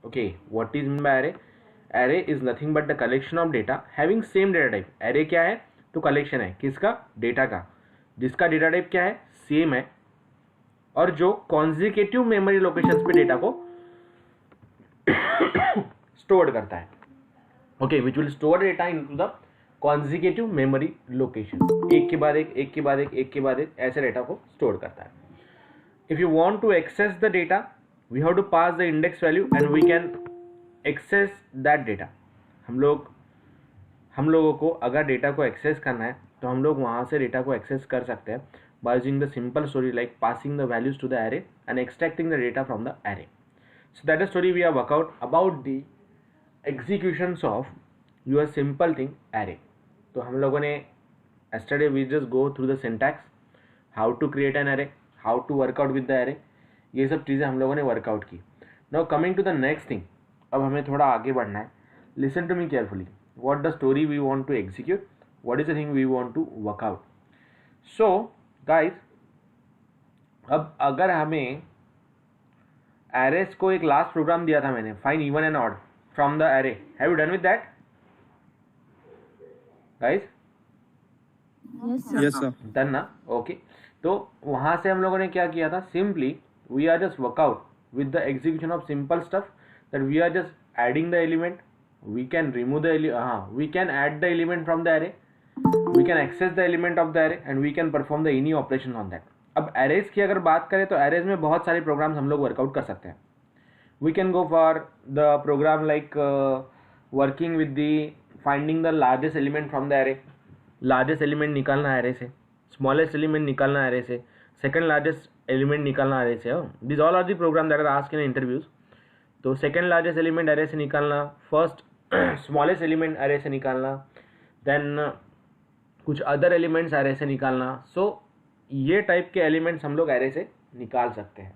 Okay, what is mean bye array? Array is nothing but the collection of data having same data type. Array क्या है? तो collection है किसका? Data का, जिसका डेटा टाइप क्या है? सेम है, और जो कॉन्जिक्यूटिव मेमोरी लोकेशंस पे डेटा को स्टोर करता है। Okay, which will store data into the consecutive memory location, एक के बाद एक, एक के बाद एक, एक के बाद एक, ऐसे डेटा को स्टोर करता है। If you want to access the data, we have to pass the index value and we can access that data. हम लोगों को अगर डेटा को एक्सेस करना है तो हम लोग वहाँ से डेटा को एक्सेस कर सकते हैं by using the simple story like passing the values to the array and extracting the data from the array. So that is story we have worked out about the executions of your simple thing array. तो हम लोगों ने yesterday we just go through the syntax, how to create an array, how to work out with the array, ये सब चीज़ें हम लोगों ने वर्कआउट की. Now coming to the next thing, अब हमें थोड़ा आगे बढ़ना है. Listen to me carefully. What the story we want to execute, what is the thing we want to work out. So guys, अब अगर हमें एरेस को एक लास्ट प्रोग्राम दिया था मैंने, find even and odd from the array, have you done with that guys? Yes sir. Done ना? Okay, तो वहां से हम लोगों ने क्या किया था? Simply we are just work out with the execution of simple stuff, that we are just adding the element, we can remove the we can add the element from the array, we can access the element of the array and we can perform the any operation on that. अब arrays की अगर बात करें तो arrays में बहुत सारे programmes हम लोग वर्कआउट कर सकते हैं. We can go for the program like working with the finding the largest element from the array. largest element निकालना array से, smallest element निकालना array से, second largest element निकालना array से. These all are the program that are asked in interviews. तो second largest element array से निकालना, first smallest element array से निकालना, then कुछ अदर एलिमेंट्स एरे से निकालना. सो ये टाइप के एलिमेंट्स हम लोग एरे से निकाल सकते हैं.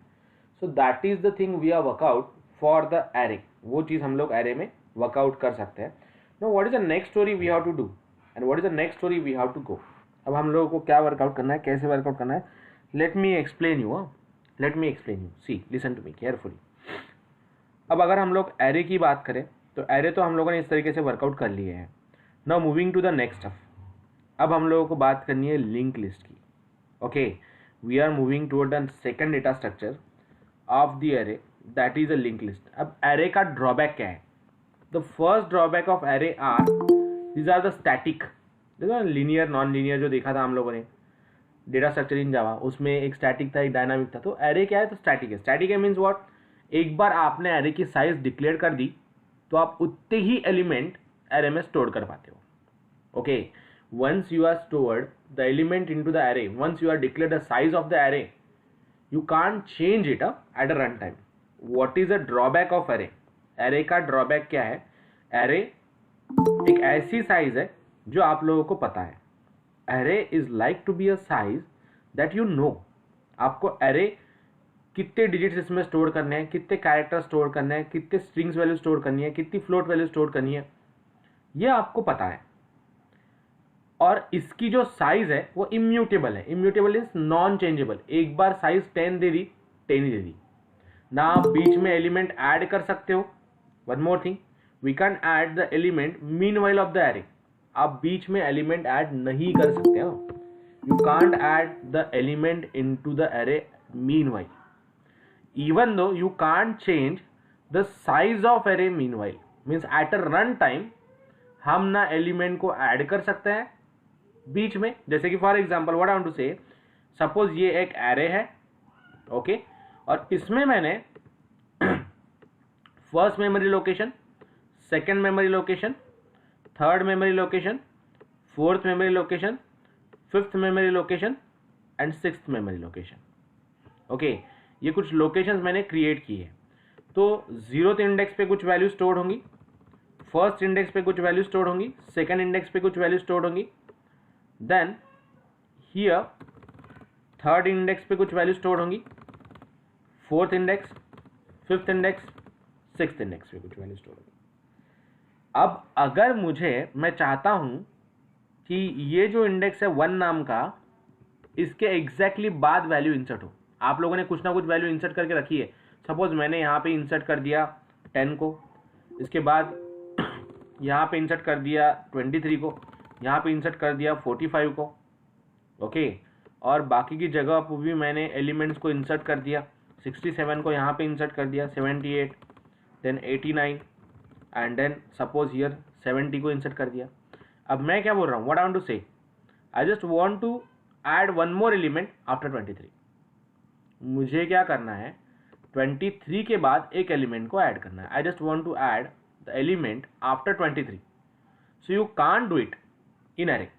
So that is the thing we are work out for the array. वो चीज़ हम लोग एरे में वर्कआउट कर सकते हैं. No, what is the next story we have to do and what is the next story we have to go. अब हम लोगों को क्या वर्कआउट करना है, कैसे वर्कआउट करना है, let me explain you. Let me explain you. See, listen to me carefully. अब अगर हम लोग एरे की बात करें तो एरे तो हम लोगों ने इस तरीके से वर्कआउट कर लिए हैं. Now moving to the next stuff. अब हम लोगों को बात करनी है लिंक लिस्ट की. Okay, we are moving toward the second data structure of the array, that is a link list. अब एरे का ड्रॉबैक क्या है? The first drawback of array are, these are the static. देखो linear non linear जो देखा था हम लोगों ने डेटा स्ट्रक्चर इन जावा, उसमें एक स्टैटिक था एक डायनामिक था. तो एरे क्या है? तो स्टैटिक है. स्टैटिक है मीन्स व्हाट? एक बार आपने एरे की साइज डिक्लेयर कर दी तो आप उतने ही एलिमेंट एरे में स्टोर कर पाते हो. Okay, once you are stored the element into the array, once you are declared the size of the array, you can't change it at a runtime. What is the drawback of array? array का drawback क्या है? array एक ऐसी size है जो आप लोगों को पता है. array is like to be a size that you know. आपको array कितने डिजिट्स इसमें स्टोर करने हैं, कितने कैरेक्टर स्टोर करने हैं, कितने स्ट्रिंग्स वैल्यू स्टोर करनी है, कितनी फ्लोट वैल्यू स्टोर करनी है, ये आपको पता है. और इसकी जो साइज है वो इम्यूटेबल है. Immutable is non changeable. एक बार साइज 10 दे दी, 10 ही दे दी ना. आप बीच में एलिमेंट ऐड कर सकते हो. One more thing, we can add the element meanwhile of the array. आप बीच में एलिमेंट ऐड नहीं कर सकते हो. You can't add the element into the array meanwhile. Even though you can't change the size of array meanwhile. Means at a run time हम ना element को ऐड कर सकते हैं बीच में. जैसे कि for example what I want to say, suppose ये एक एरे है. ओके, और इसमें मैंने first memory location, second memory location, third memory location, fourth memory location, fifth memory location and sixth memory location. Okay, ये कुछ लोकेशंस मैंने create की है. तो जीरोथ इंडेक्स पे कुछ वैल्यू स्टोर होंगी, फर्स्ट इंडेक्स पे कुछ वैल्यू स्टोर होंगी, सेकंड इंडेक्स पे कुछ वैल्यू स्टोर होंगी, देन हियर थर्ड इंडेक्स पे कुछ वैल्यू स्टोर होंगी, fourth index, fifth index, sixth index पे कुछ वैल्यू स्टोर होगी. अब अगर मैं चाहता हूं कि ये जो इंडेक्स है 1 नाम का, इसके एग्जैक्टली बाद वैल्यू इंसर्ट हो. आप लोगों ने कुछ ना कुछ वैल्यू इंसर्ट करके रखी है. सपोज मैंने यहाँ पे इंसर्ट कर दिया 10 को, इसके बाद यहाँ पे इंसर्ट कर दिया 23 को, यहाँ पे इंसर्ट कर दिया 45 को, ओके। और बाकी की जगह पर भी मैंने एलिमेंट्स को इंसर्ट कर दिया, 67 को यहाँ पे इंसर्ट कर दिया, 78, then 89 and then suppose here 70 को इंसर्ट कर दिया। अब मैं क्या बोल रहा हूँ, what I want to say, I just want to add one more element after 23। मुझे क्या करना है, 23 के बाद एक एलिमेंट को ऐड करना है। I just want to add the element after 23। So you can't do it in array.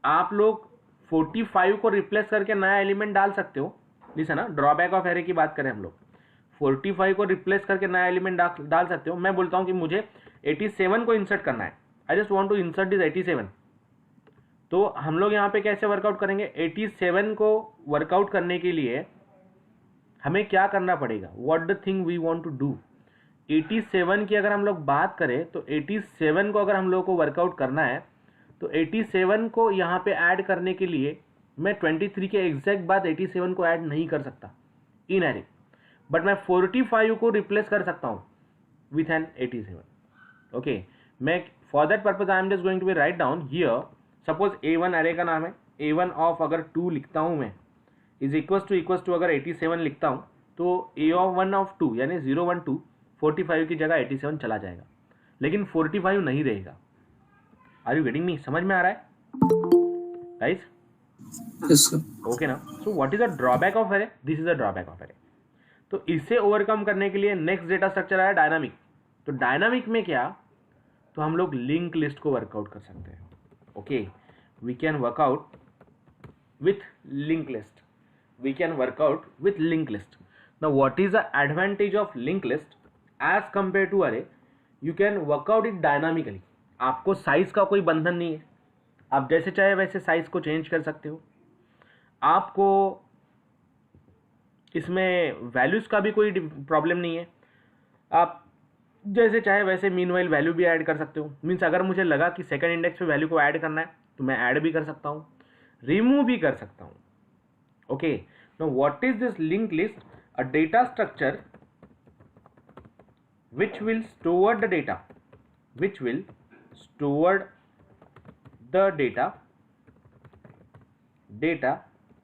आप लोग 45 को रिप्लेस करके नया एलिमेंट डाल सकते हो, जैसे ना ड्रॉबैक ऑफ एरे की बात करें हम लोग, 45 को रिप्लेस करके नया एलिमेंट डाल सकते हो। मैं बोलता हूँ कि मुझे 87 को इंसर्ट करना है, I just want to insert this 87। तो हम लोग यहाँ पे कैसे वर्कआउट करेंगे, 87 को वर्कआउट करने के लिए हमें क्या करना पड़ेगा, what the thing we want to do. 87 की अगर हम लोग बात करें तो 87 को अगर हम लोग को वर्कआउट करना है तो 87 को यहाँ पे ऐड करने के लिए मैं 23 के एग्जैक्ट बाद 87 को ऐड नहीं कर सकता इन एरे, बट मैं 45 को रिप्लेस कर सकता हूँ विथ एन 87, ओके। मैं for that purpose I am just going to be write down here, suppose A1 array का नाम है, A1 ऑफ अगर 2 लिखता हूँ मैं इज इक्वल्स टू अगर 87 लिखता हूँ तो A1 ऑफ 2 यानी 012 45 की जगह 87 चला जाएगा, लेकिन 45 नहीं रहेगा। आर यू गेटिंग मी, समझ में आ रहा है गाइस? Yes sir. ओके ना। सो what is the drawback of array, this is the drawback of array. तो इसे ओवरकम करने के लिए नेक्स्ट डेटा स्ट्रक्चर आया डायनामिक। तो डायनामिक में क्या, तो हम लोग लिंक लिस्ट को वर्कआउट कर सकते हैं, okay. We can work out with link list, we can work out with linked list. Now what is the advantage of linked list as compared to array? You can work out it dynamically. आपको size का कोई बंधन नहीं है, आप जैसे चाहे वैसे साइज को चेंज कर सकते हो। आपको इसमें वैल्यूज का भी कोई प्रॉब्लम नहीं है, आप जैसे चाहे वैसे मीन वाइल वैल्यू भी ऐड कर सकते हो। मीन्स अगर मुझे लगा कि सेकंड इंडेक्स पे वैल्यू को ऐड करना है तो मैं ऐड भी कर सकता हूँ, रिमूव भी कर सकता हूँ, okay. Now what is this linked list? A data structure which will store the data,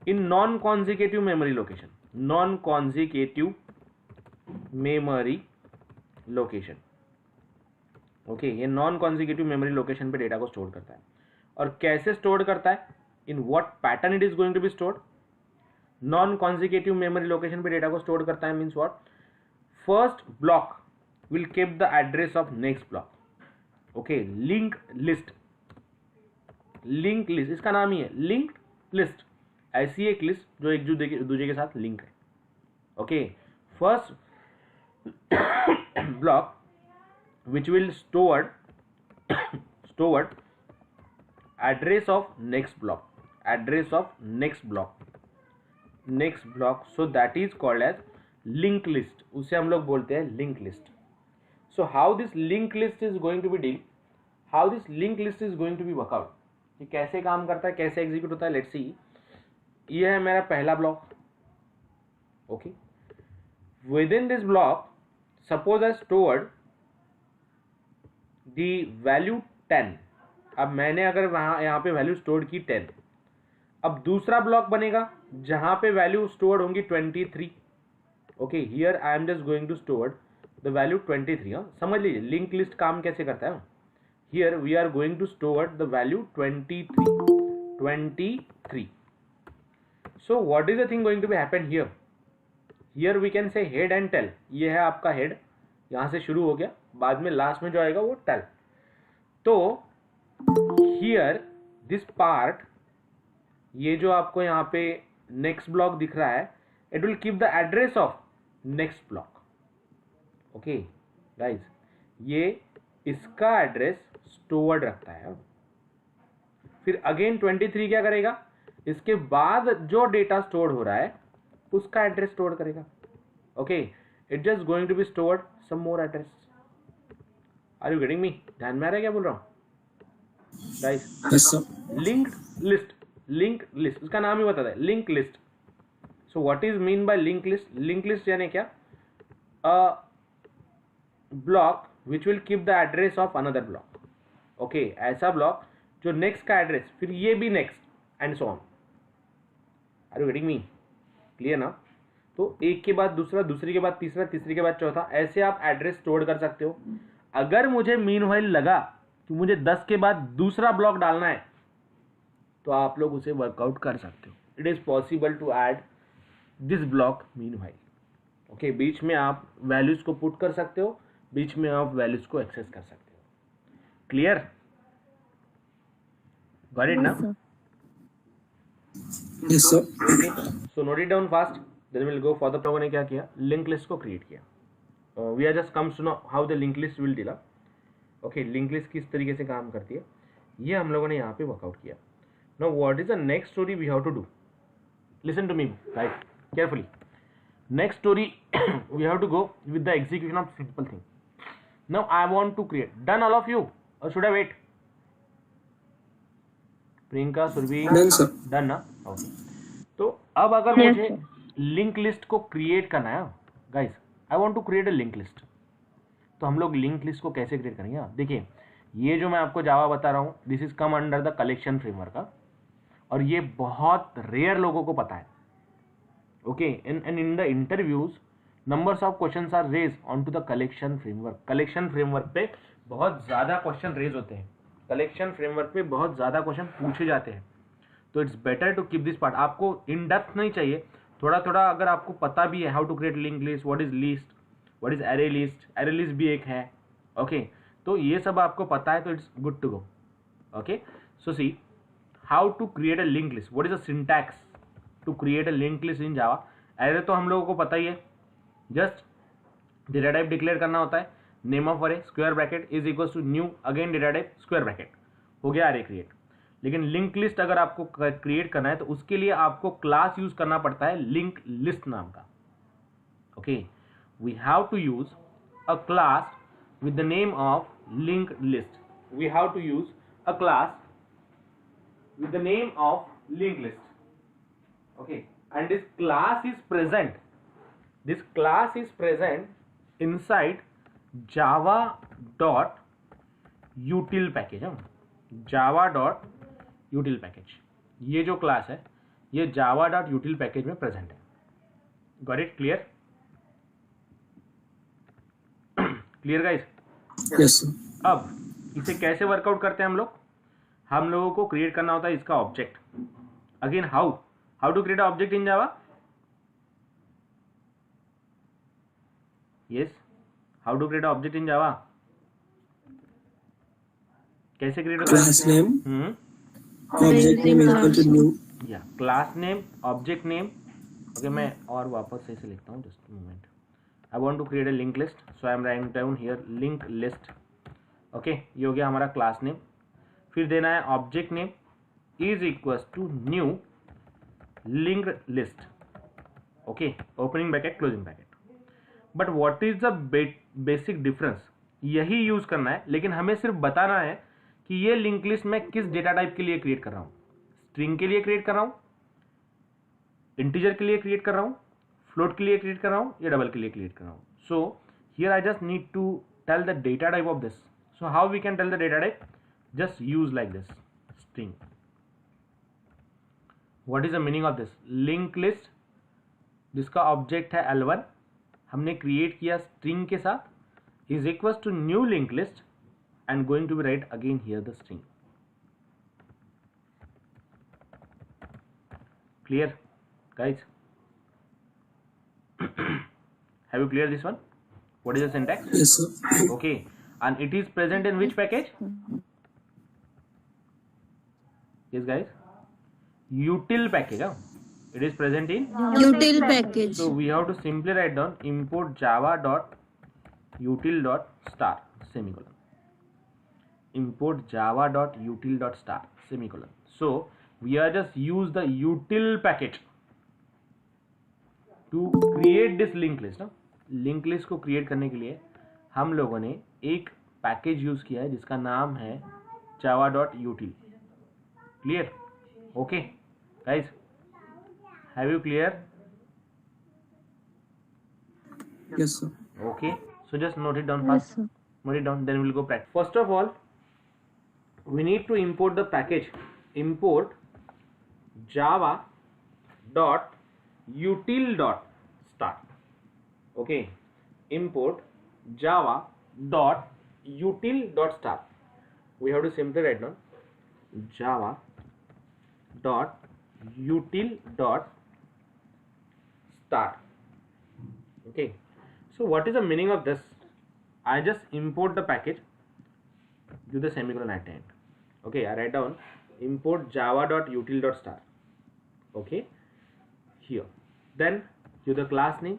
in non-consecutive memory location, okay. ये नॉन कॉन्जिक्यूटिव मेमोरी लोकेशन पे डेटा को स्टोर करता है। और कैसे स्टोर करता है, in what pattern it is going to be stored. Non consecutive memory location पे डेटा को स्टोर करता है, means what, first block will keep the address of next block, okay. Link list इसका नाम ही है लिंक लिस्ट, ऐसी एक list जो एक दूसरे के साथ लिंक है, okay. First block which will stored address of next block, so that is called as linked list, उसे हम लोग बोलते हैं linked list. So how this linked list is going to be deal, how this linked list is going to be work out, ये कैसे काम करता है, कैसे एग्जीक्यूट होता है, लेट्स सी। ये है मेरा पहला block, okay. With in this block suppose I stored the value 10। अब मैंने अगर वहाँ यहाँ पे वैल्यू स्टोर की 10, अब दूसरा ब्लॉक बनेगा जहाँ पे वैल्यू स्टोर्ड होंगी 23, okay. Here I am just going to store the value 23। हाँ, समझ लीजिए लिंक लिस्ट काम कैसे करता है। Here we are going to store the value 23। So what is the thing going to be happen here, here we can say head and tail. ये है आपका हेड, यहाँ से शुरू हो गया, बाद में लास्ट में जो आएगा वो टेल। तो हियर दिस पार्ट, ये जो आपको यहाँ पे नेक्स्ट ब्लॉक दिख रहा है, it will keep the address of next block, okay guys. ये इसका एड्रेस स्टोर्ड रखता है। फिर अगेन 23 क्या करेगा, इसके बाद जो डेटा स्टोर हो रहा है उसका एड्रेस स्टोर करेगा, okay. It just going to be stored some more address. Are you getting me, ध्यान में आ रहा है क्या बोल रहा हूँ गाइस? लिंक्ड लिस्ट उसका नाम ही बताता है, link list. So what is mean by link list? Link list यानी क्या, block which will keep the address of another block. Okay, ऐसा ब्लॉक जो नेक्स्ट का एड्रेस, फिर ये भी next and so on. Are you getting me? Clear ना? तो एक के बाद दूसरा, दूसरे के बाद तीसरा, तीसरे के बाद चौथा, ऐसे आप एड्रेस स्टोर कर सकते हो. अगर मुझे मीनवाइल लगा कि मुझे 10 के बाद दूसरा ब्लॉक डालना है तो आप लोग उसे वर्कआउट कर सकते हो. It is possible to add this block meanwhile. Okay, बीच में आप वैल्यूज को पुट कर सकते हो, बीच में आप वैल्यूज को एक्सेस कर सकते हो. क्लियर? गॉट इट ना? Yes, sir. So note it down fast, then will go for the. लोगों ने क्या किया, लिंक लिस्ट को क्रिएट किया. We are just comes to know how the link list will deal. Okay, link list किस तरीके से काम करती है ये हम लोगों ने यहाँ पे वर्कआउट किया. Now what is the next story we have to do? Listen to me right carefully. Next story we have to go with the execution of simple thing. Now I want to create. Done all of you or should I wait? Priyanka, Surabhi, Done, sir. Done ना? Okay. तो अब अगर मुझे link list को create करना है guys, I want to create a link list. तो हम लोग लिंक लिस्ट को कैसे क्रिएट करेंगे? देखिए, ये जो मैं आपको जावा बता रहा हूँ, this is come under the collection framework का, और ये बहुत रेयर लोगों को पता है. Okay, and in the interviews, numbers of questions are raised onto the collection framework. Collection framework पे बहुत ज़्यादा क्वेश्चन रेज होते हैं. कलेक्शन फ्रेमवर्क पे बहुत ज़्यादा क्वेश्चन पूछे जाते हैं. तो it's better to keep this part. आपको इन डेप्थ नहीं चाहिए, थोड़ा थोड़ा अगर आपको पता भी है how to create link list, what is list, what is array list. Array list भी एक है. ओके, तो ये सब आपको पता है तो it's good to go. Okay, so see how to create a link list. What is the syntax to create a link list in Java? Array तो हम लोगों को पता ही है, जस्ट डेटा टाइप डिक्लेयर करना होता है. Name of array square bracket is equal to new again data type square bracket, हो गया अरे क्रिएट. लेकिन लिंक लिस्ट अगर आपको क्रिएट करना है तो उसके लिए आपको क्लास यूज करना पड़ता है लिंक लिस्ट नाम का. Okay, we have to use a class with the name of link list. We have to use a class with the name of linked list. Okay, and this class is present inside java dot util package. java dot util package, ये जो class है ये java dot util package में present है. Got it? Clear? Clear guys? Yes, sir. अब इसे कैसे workout करते हैं हम लोगों को क्रिएट करना होता है इसका object. Again how to create object in Java? Yes, how to create object in Java? कैसे क्रिएट होता है? Class name, object name equal to new. या class name, object name. Okay, मैं और वापस से लिखता हूँ, just moment. I want to create a link list, so I am writing down here link list. Okay, ये हो गया हमारा क्लास नेम. फिर देना है object name is equal to new linked list. Okay, opening bracket closing bracket. But what is the basic difference? यही use करना है, लेकिन हमें सिर्फ बताना है कि ये लिंक लिस्ट मैं किस डेटा टाइप के लिए क्रिएट कर रहा हूँ. स्ट्रिंग के लिए क्रिएट कर रहा हूँ, इंटीजर के लिए क्रिएट कर रहा हूँ, फ्लोट के लिए क्रिएट कर रहा हूँ, या डबल के लिए क्रिएट कर रहा हूँ. So here I just need to tell the data type of this. So how we can tell the data type? Just use like this string. What is the meaning of this? Linked list जिसका object है L1 हमने create किया string के साथ, is equals to new linked list and going to be write again here the string. Clear guys? Have you cleared this one? What is the syntax? Yes, sir. Okay, and it is present in which package? Yes guys, util package. It is present in util package. So we have to simply write down import java dot util dot star semicolon. Import java dot util dot star semicolon. So we are just use the util package to create this linked list. Link list को create करने के लिए हम लोगों ने एक package use किया है जिसका नाम है java dot util. Clear? Okay guys, have you clear? Yes, sir. Okay, So just note it down Yes, fast. sir. Note it down, then we'll go practice. First of all, we need to import the package. Import java dot util dot start. Okay, import java dot util dot start. We have to simply write down java dot util dot start. Okay, so what is the meaning of this? I just import the package, do the semicolon at the end. Okay, I write down import java dot util dot start. Okay, here, then do the class name.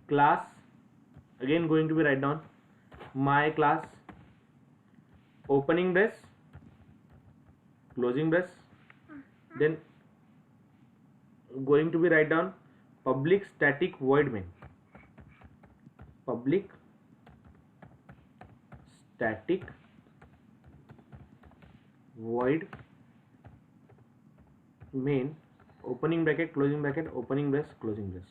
Class again going to be write down my class, opening brace, closing brace, then going to be write down public static void main, public static void main, opening bracket, closing bracket, opening brace, closing brace.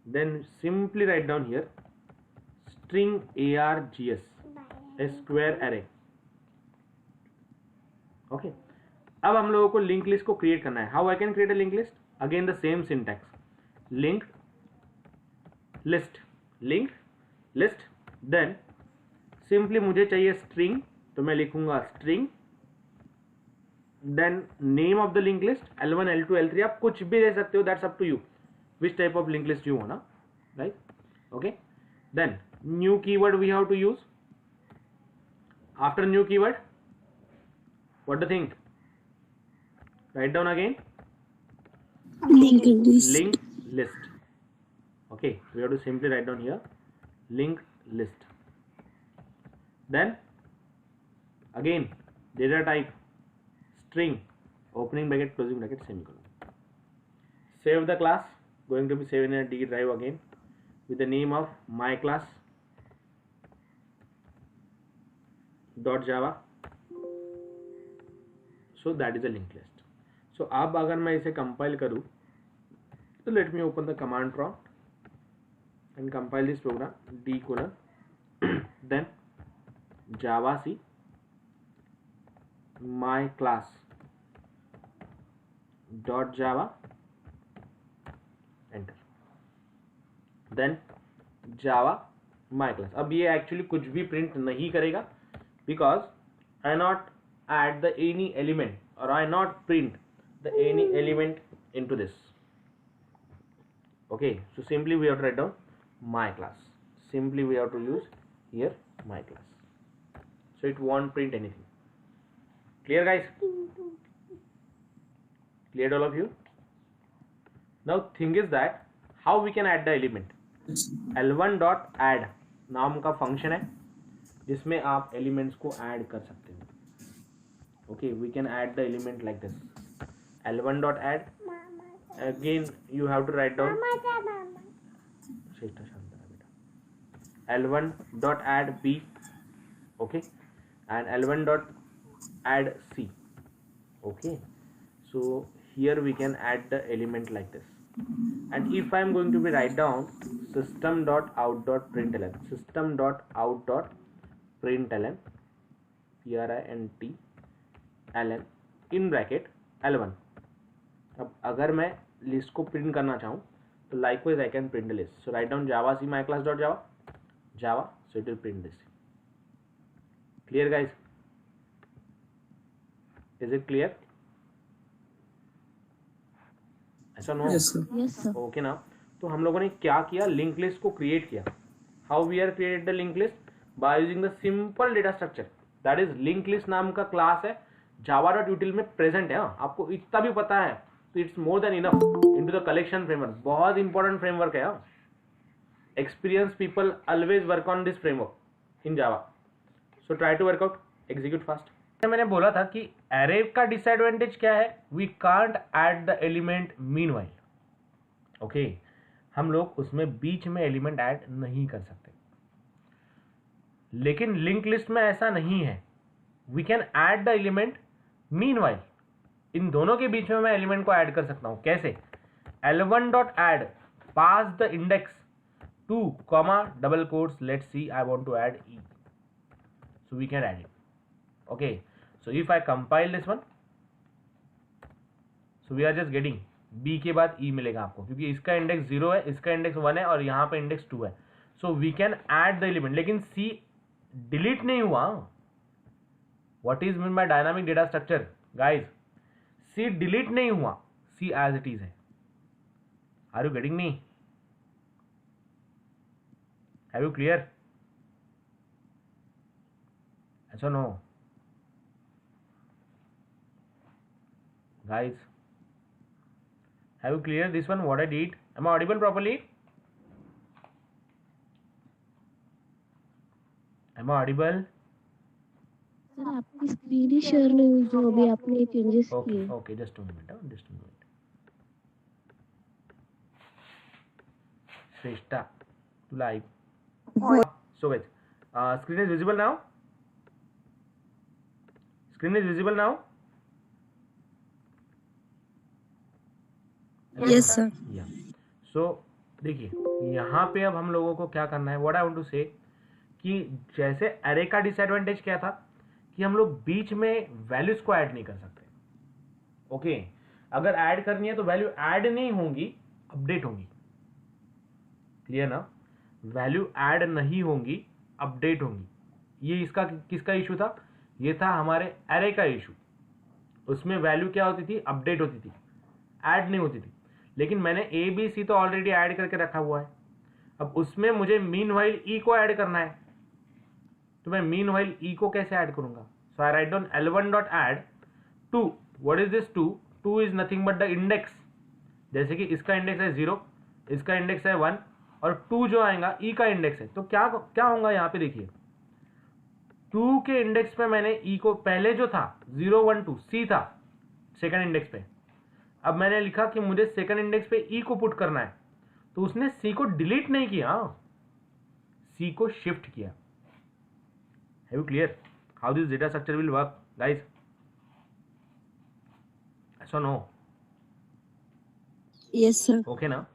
Then simply write down here string args, a square array. Okay, अब हम लोगों को link list को create करना है. How I can create a link list? Again the same syntax, link list, link list. Then simply मुझे चाहिए string, तो मैं लिखूंगा string, then name of the link list, L1 L2 L3, आप कुछ भी दे सकते हो, that's up to you which type of linked list you want, right? Okay, then new keyword we have to use. After new keyword, what do you think? Write down again Linked list. linked list. Okay, we have to simply write down here linked list. Then again data type string, opening bracket, closing bracket, semicolon. Save the class, going to be saved in a D drive again with the name of my class dot java. So that is a linked list. So अब अगर मैं इसे compile करूँ तो let me open the command prompt and compile this program, d colon then java c my class dot java, enter, then Java my class. अब ये actually कुछ भी प्रिंट नहीं करेगा because I not add the any element और I not print the any element in to this. Okay, so simply we have to write down my class, simply we have to use here my class, so it won't print anything. Clear guys? Cleared all of you? Now thing is that how we can add the element. L1 dot add नाम का function है जिसमें आप elements को add कर सकते हो. Okay, we can add the element like this. L1 dot add, again you have to write down L1 dot add B, okay, and L1 dot add C. Okay, so here we can add the element like this. And if I am going to be write down system dot out dot println, system dot out dot println, print in bracket L1. अब अगर मैं list को print करना चाहूँ तो likewise I can print the list. So write down java c my class dot java, so it will print this. Clear guys? Is it clear? ऐसा नो? Yes, sir. Yes, sir. Okay ना. तो हम लोगों ने क्या किया, लिंक लिस्ट को क्रिएट किया. How we are created the link list? By using the simple data structure, that is link list नाम का क्लास है, जावा डॉट यूटिल में प्रेजेंट है. आपको इतना भी पता है तो it's more than enough into the collection framework. बहुत इंपॉर्टेंट फ्रेमवर्क है. Experience people always work on this framework in Java. So try to work out, execute fast. मैंने बोला था कि एरे का डिसएडवांटेज क्या है, we can't add the element meanwhile. Okay, हम लोग उसमें बीच में एलिमेंट ऐड नहीं कर सकते. लेकिन लिंक लिस्ट में ऐसा नहीं है, we can add the element meanwhile. इन दोनों के बीच में मैं एलिमेंट को ऐड कर सकता हूं. कैसे? L1 dot add, pass the index 2 comma double quotes, let's see, I want to add e, so we can add it. Okay, so if I compile this one, so we are just getting b के बाद e मिलेगा आपको, क्योंकि इसका index 0 है, इसका index 1 है और यहाँ पे इंडेक्स 2 है. So we can add the element, लेकिन c डिलीट नहीं हुआ. What is mean by dynamic data structure guys? c delete नहीं हुआ, c एज इट इज है. Are you getting me? Have you clear? ऐसा नो guys, have you cleared this one what I did? Am I audible properly? Am I audible? Sir आपकी screen ही share नहीं हुई जो अभी आपने चेंजेस Okay, किए. okay, just a minute, just a minute. Shrestha, to live. So guys, screen is visible now? Screen is visible now? Yes, sir. या सो देखिए यहाँ पे अब हम लोगों को क्या करना है, व्हाट आई वांट टू से, कि जैसे अरे का डिसएडवांटेज क्या था कि हम लोग बीच में वैल्यूज को ऐड नहीं कर सकते. ओके, अगर ऐड करनी है तो वैल्यू ऐड नहीं होंगी, अपडेट होंगी. क्लियर ना? वैल्यू ऐड नहीं होंगी, अपडेट होंगी. ये इसका किसका इशू था? ये था हमारे अरे का इशू. उसमें वैल्यू क्या होती थी? अपडेट होती थी, ऐड नहीं होती थी. लेकिन मैंने ए बी सी तो ऑलरेडी ऐड करके रखा हुआ है. अब उसमें मुझे मीन वाइल ई को ऐड करना है, तो मैं मीन वाइल ई को कैसे ऐड करूंगा? So I write down L1 dot add 2. What is this 2? 2 is nothing but the index. जैसे कि इसका इंडेक्स है 0, इसका इंडेक्स है 1 और 2 जो आएगा ई का इंडेक्स है. तो क्या क्या होगा यहाँ पे देखिए, 2 के इंडेक्स पे मैंने ई को, पहले जो था 0 1 2 सी था सेकंड इंडेक्स पे. अब मैंने लिखा कि मुझे सेकंड इंडेक्स पे ई को पुट करना है, तो उसने सी को डिलीट नहीं किया, सी को शिफ्ट किया. Have you clear how this data structure will work guys? ऐसा नो? Yes, sir. ओके ना?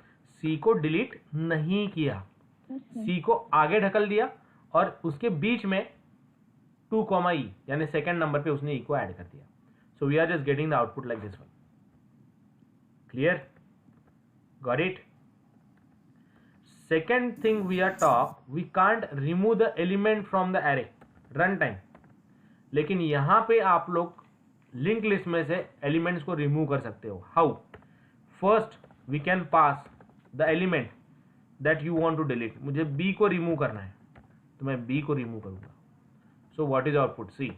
सी को डिलीट नहीं किया, सी को आगे ढकल दिया और उसके बीच में 2 कॉमा ई यानी सेकंड नंबर पे उसने ई को ऐड कर दिया. So we are just getting the output like this one. Clear? Got it? Second thing we can't remove the element from the array runtime. लेकिन यहाँ पे आप लोग लिंक लिस्ट में से एलिमेंट्स को रिमूव कर सकते हो. How? First we can pass the element that you want to delete. मुझे बी को रिमूव करना है तो मैं बी को रिमूव करूंगा. So what is output? C.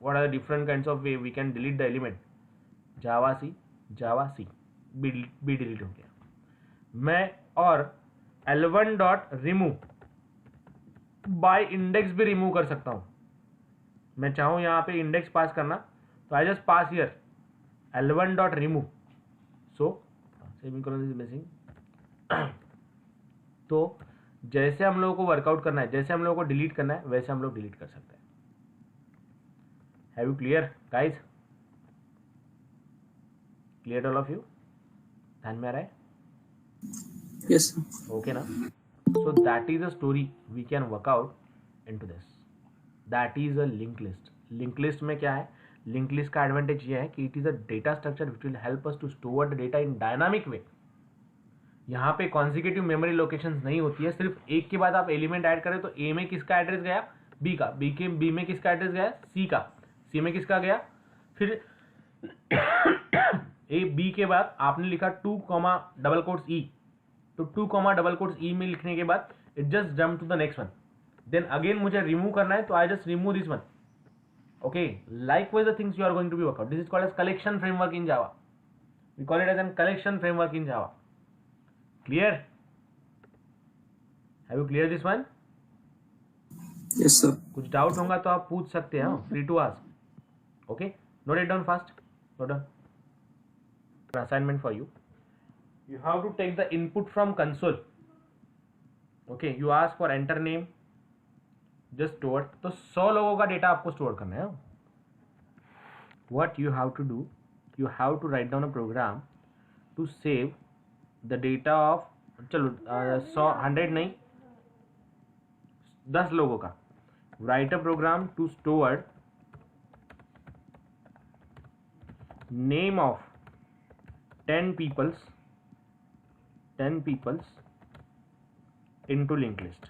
What are the different kinds of way we can delete the element? Java C, Java C, B delete हो गया. मैं और L1 dot remove by index भी रिमूव कर सकता हूं. मैं चाहूं यहां पे इंडेक्स पास करना, तो I just pass here L1 dot remove. So semicolon is missing. तो जैसे हम लोगों को वर्कआउट करना है, जैसे हम लोगों को डिलीट करना है, वैसे हम लोग डिलीट कर सकते हैं. Have you clear guys? Clear all of you? ध्यान में आ रहा है? Yes, sir. ओके ना? So that is a story we can work out into this. That is a link list. Link list में क्या है? लिंक लिस्ट का एडवांटेज ये है कि it is a data structure which will help us to store the data in dynamic way. यहाँ पे consecutive memory locations नहीं होती है. सिर्फ एक के बाद आप एलिमेंट ऐड करें तो ए में किसका एड्रेस गया? बी का. बी में किसका एड्रेस गया? सी का. सी में किसका गया? फिर ए बी के बाद आपने लिखा 2 कॉमा डबल कोट्स ई, तो 2 कॉमा डबल कोट्स ई में लिखने के बाद it just jump to the next one. Then again मुझे रिमूव करना है तो I just remove this one. Okay, likewise the things you are going to be work out. This is called as collection framework in Java. We call it as an collection framework in Java. Clear? Have you clear this one? Yes, sir. कुछ doubt होगा तो आप पूछ सकते हैं. Free to ask. Okay, note it down fast. Note down. Assignment for you. You have to take the input from console. Okay, you ask for enter name, just store. तो 100 लोगों का डेटा आपको स्टोर करना है. What you have to do? You have to write down a program to save the data of, चलो 100 नहीं, 10 लोगों का. Write a program to store name of 10 peoples into linked list.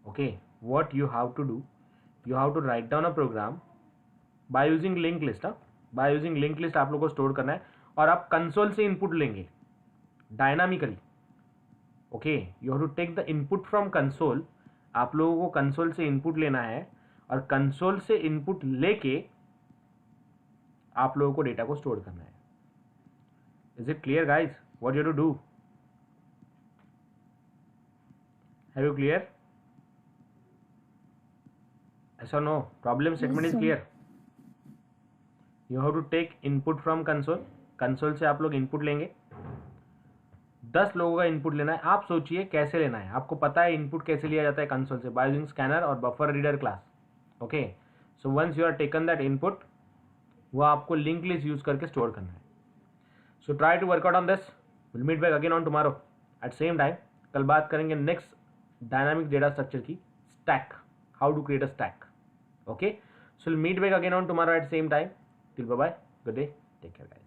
Okay, what you have to do, you have to write down a program by using linked list. by using linked list आप लोग को store करना है और आप console से input लेंगे dynamically. Okay, you have to take the input from console. आप लोगों को कंसोल से इनपुट लेना है और कंसोल से इनपुट लेके आप लोगों को डेटा को स्टोर करना है. Is it clear guys what you to do? Have you clear? ऐसा no problem statement is sir. Clear. You have to take input from console. Console से आप लोग इनपुट लेंगे. 10 लोगों का इनपुट लेना है. आप सोचिए कैसे लेना है. आपको पता है इनपुट कैसे लिया जाता है कंसोल से, बाय यूजिंग स्कैनर और buffer reader class. Okay, so once you are taken that input, वो आपको लिंक लिस्ट यूज करके स्टोर करना है. So try to work out on this. Will meet back again on tomorrow at same time. कल बात करेंगे next dynamic data structure की, stack, how to create a stack. Okay, so will meet back again on tomorrow at same time. Till bye bye. Good day. Take care, guys.